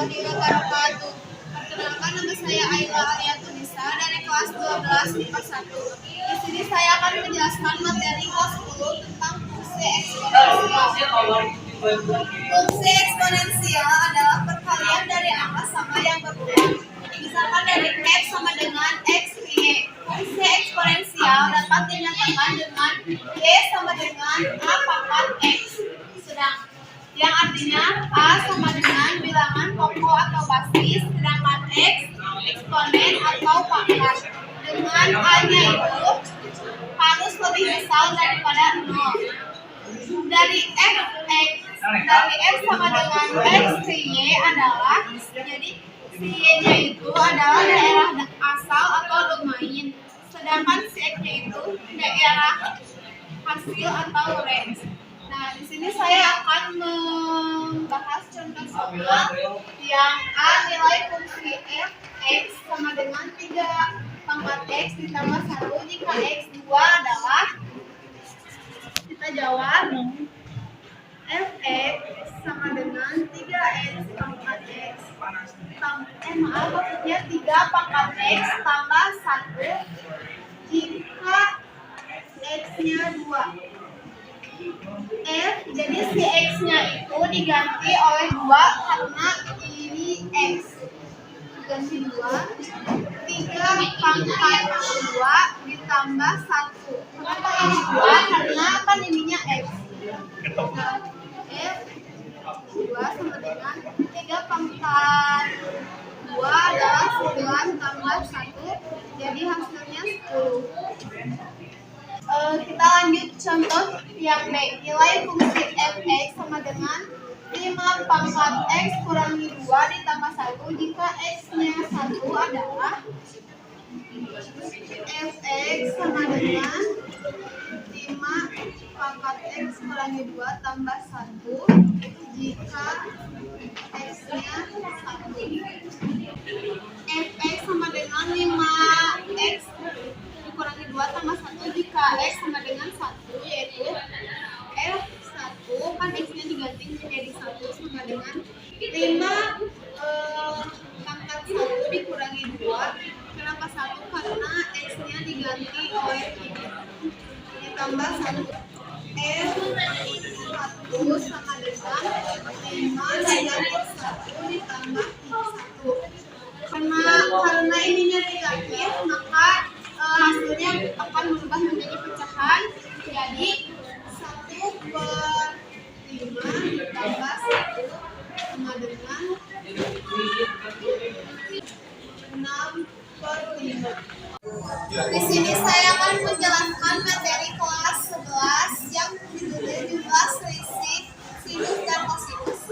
warahmatullahi wabarakatuh. Perkenalkan, nama saya Aila Aliatunisa dari kelas 12 IPA 1. Di sini saya akan menjelaskan materi kelas 10 tentang fungsi eksponensial. Fungsi eksponensial adalah perkalian dari angka sama yang berulang. Misalkan dari x sama dengan x y. Fungsi eksponensial dapat dinyatakan dengan y sama dengan a pangkat x. Sedang yang artinya A sama dengan bilangan pokok atau basis, sedangkan X eksponen atau pangkat. Dengan A-nya itu harus lebih besar daripada 0. Dari X sama dengan X ke Y adalah, jadi si Y-nya itu adalah daerah asal atau domain, sedangkan si X-nya itu daerah hasil atau range. Nah, di sini saya akan membahas contoh soal yang A, nilai fungsi f(x) sama dengan 3 pangkat x ditambah 1 jika x2 adalah, kita jawab f(x) sama dengan 3x pangkat x maksudnya 3 pangkat x tambah 1 jika x-nya 2. Jadi si x-nya itu diganti oleh 2 karena ini x. Diganti 2. 3 pangkat 2 ditambah 1. Kenapa ini 2? Karena kan ininya x. Nah, f 2 sama dengan 3 pangkat 2 adalah 9 tambah 1. Jadi hasilnya 10. Kita lanjut contoh yang B. Nilai fungsi f(x) sama dengan 5 pangkat x kurangi 2 ditambah 1 jika x-nya 1 adalah, f(x) sama dengan 5 pangkat x kurangi 2 tambah 1 jika x-nya 1. F(x) sama dengan 5x dikurangi 2 tambah 1 jika x sama dengan 1, yaitu f1 kan x-nya diganti menjadi 1 sama dengan 5 pangkat 1 dikurangi 2. Kenapa 1? Karena x-nya diganti oleh ini ditambah 1. f1 sama dengan 5 diganti 1 ditambah 1. Karena ininya negatif, maka hasilnya akan berubah menjadi pecahan. Jadi 1/5 ditambah 1 sama dengan 6/5. Di sini saya akan menjelaskan materi kelas 11 yang judulnya jumlah selisih sinus dan kosinus.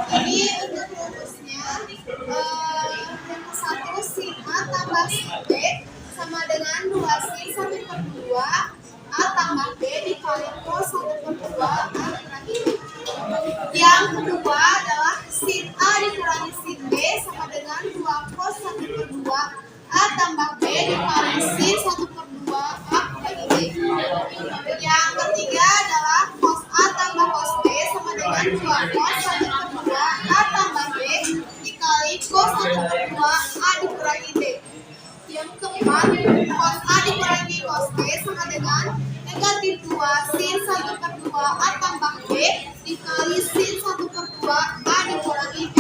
Ini untuk rumusnya, yang ke-1 sin A tambah sin B sama dengan 2sin 1/2 A tambah B dikali cos 1/2 A dikurangi B. Yang kedua adalah sin A dikurangi sin B sama dengan 2 cos 1/2 A tambah B dikali sin 1/2 A kurangi B. Yang ketiga adalah cos A tambah cos B sama dengan 2 cos 1/2 A tambah B dikali cos 1/2 A dikurangi B. Yang keempat, cos A dikurangi cos B sama dengan negatif 2 sin 1/2 A tambah B dikali sin 1/2 A dikurangi B.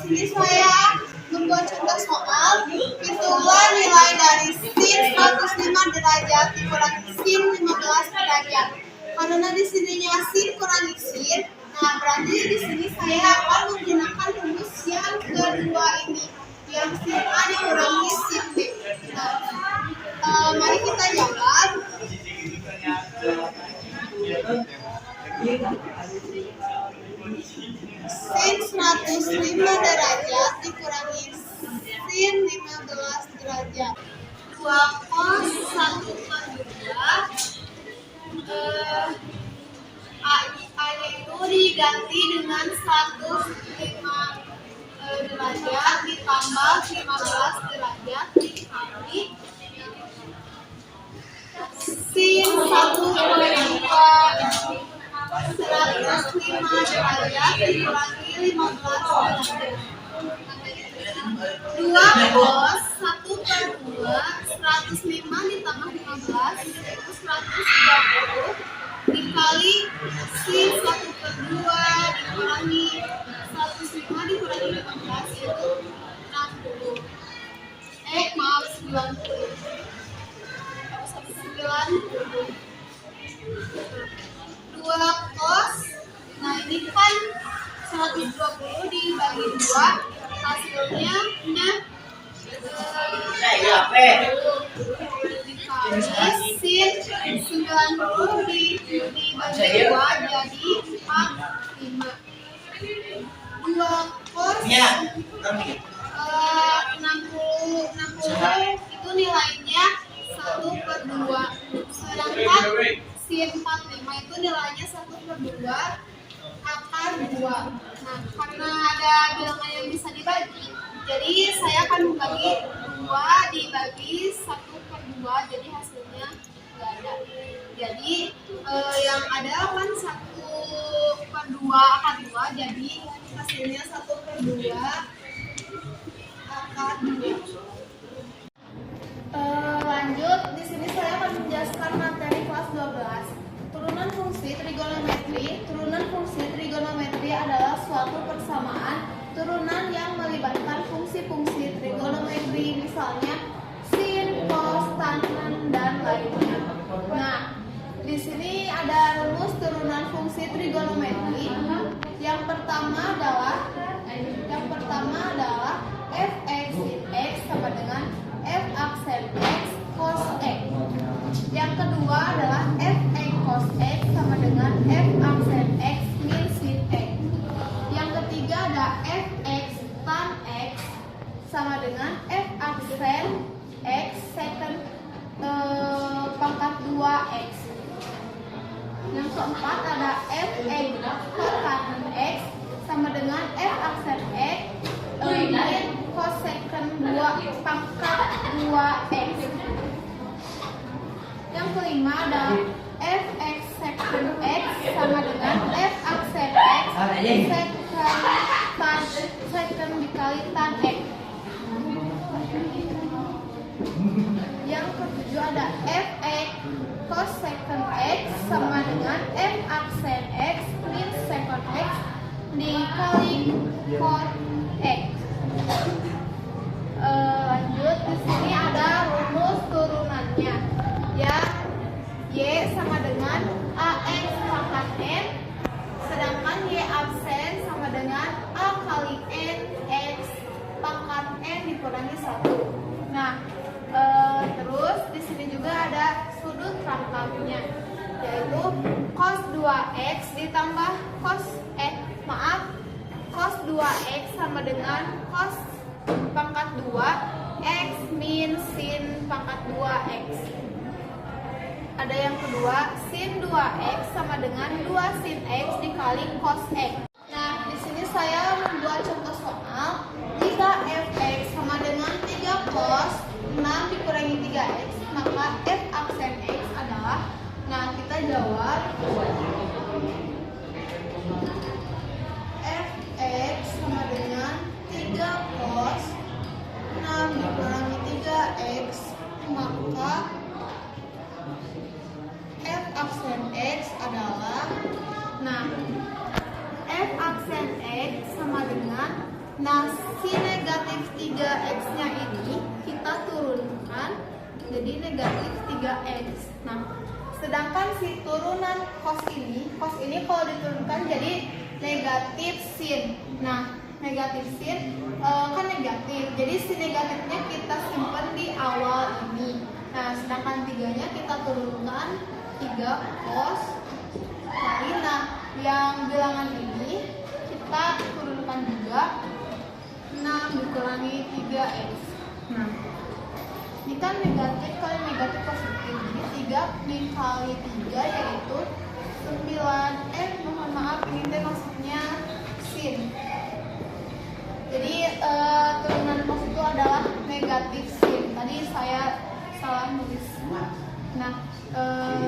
Ini saya membuat contoh soal. Hitunglah nilai dari sin 105 derajat dikurangi sin 15 derajat. Karena di sininya sin kurangi sin, nah berarti di sini saya akan menggunakan rumus yang kedua ini, yang sin A dikurangi sin B. Nah, mari kita jawab. Sin 105 derajat dikurangi sin 15 derajat. 2 cos 1/2 A-nya itu diganti dengan 105 derajat ditambah 15 derajat dikali sin 1/2 105 derajat dikurangi 15 derajat. 2 cos 1/2 105 ditambah 15 yaitu 120 dikali sin 1/2 dikurangi 105 dikurangi 15 yaitu 60. Maaf 90. 2 cos, nah ini kan 120 dibagi 2 hasilnya dikali sin 90 dibagi 2 jadi 45. 2 cos 60 itu nilainya 1/2, sedangkan sin 45 itu nilainya 1/2 akar 2. Nah, karena ada bilangan yang bisa dibagi, jadi saya akan membagi 2 dibagi 1/2, jadi hasilnya nggak ada. Jadi yang ada kan 1/2 akar 2, jadi hasilnya 1/2 akar 2. Lanjut, di sini saya akan menjelaskan materi kelas 12. Turunan fungsi trigonometri. Turunan fungsi trigonometri adalah suatu persamaan turunan yang melibatkan fungsi-fungsi trigonometri, misalnya sin, cos, tan, dan lainnya. Nah, di sini ada rumus turunan fungsi trigonometri. Yang pertama adalah f(x) sin x sama dengan f aksen x cos x. Yang kedua adalah f(x) cos x sama dengan f aksen x min sin x. Yang ketiga ada f(x) tan x sama dengan f aksen x secant pangkat 2x. Yang keempat ada f(x) cotangent x sama dengan f aksen x min cosecant 2 pangkat 2x. Yang kelima ada f(x) secant x sama dengan f aksen x secant dikali tan x. Yang ketujuh ada f(x) cosecant x sama dengan f aksen x min secant x dikali cot x. Lanjut, di sini ada rumus turunannya, ya y sama dengan ax pangkat n, sedangkan y absen sama dengan a kali n x pangkat n dikurangi 1. Nah, terus di sini juga ada sudut rangkapnya, yaitu cos 2x ditambah cos cos 2x sama dengan cos pangkat 2 x min sin pangkat 2x. Ada yang kedua, sin 2x sama dengan 2 sin x dikali cos x. Nah, di sini saya membuat contoh soal. Jika f(x) sama dengan 3 cos 6 dikurangi 3x, maka f aksen x adalah, nah kita jawab f(x) sama dengan 3 cos 6 dikurangi 3x, maka f aksen x adalah, nah f aksen x sama dengan, nah si negatif 3x nya ini kita turunkan jadi negatif 3x. Nah, sedangkan si turunan cos ini kalau diturunkan jadi negatif sin. Nah, negatif sin kan negatif, jadi si negatifnya kita simpan di awal ini. Nah, sedangkan 3-nya kita turunkan 3 cos kali, nah yang bilangan ini kita turunkan juga 6 dikurangi 3x. Nah, ini kan negatif kali negatif positif, jadi 3 dikali 3 yaitu 9. Mohon maaf, ini teh maksudnya sin. Jadi turunan cos itu adalah negatif sin. Tadi saya salah nulis. Nah,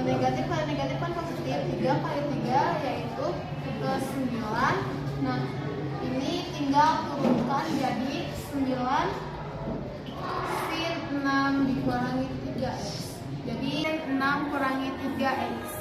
negatif kali negatif kan positif, 3 kali 3 yaitu ke 9. Nah, ini tinggal turunkan jadi 9 9 sin 6 dikurangi 3x. Jadi 6 kurangi 3x.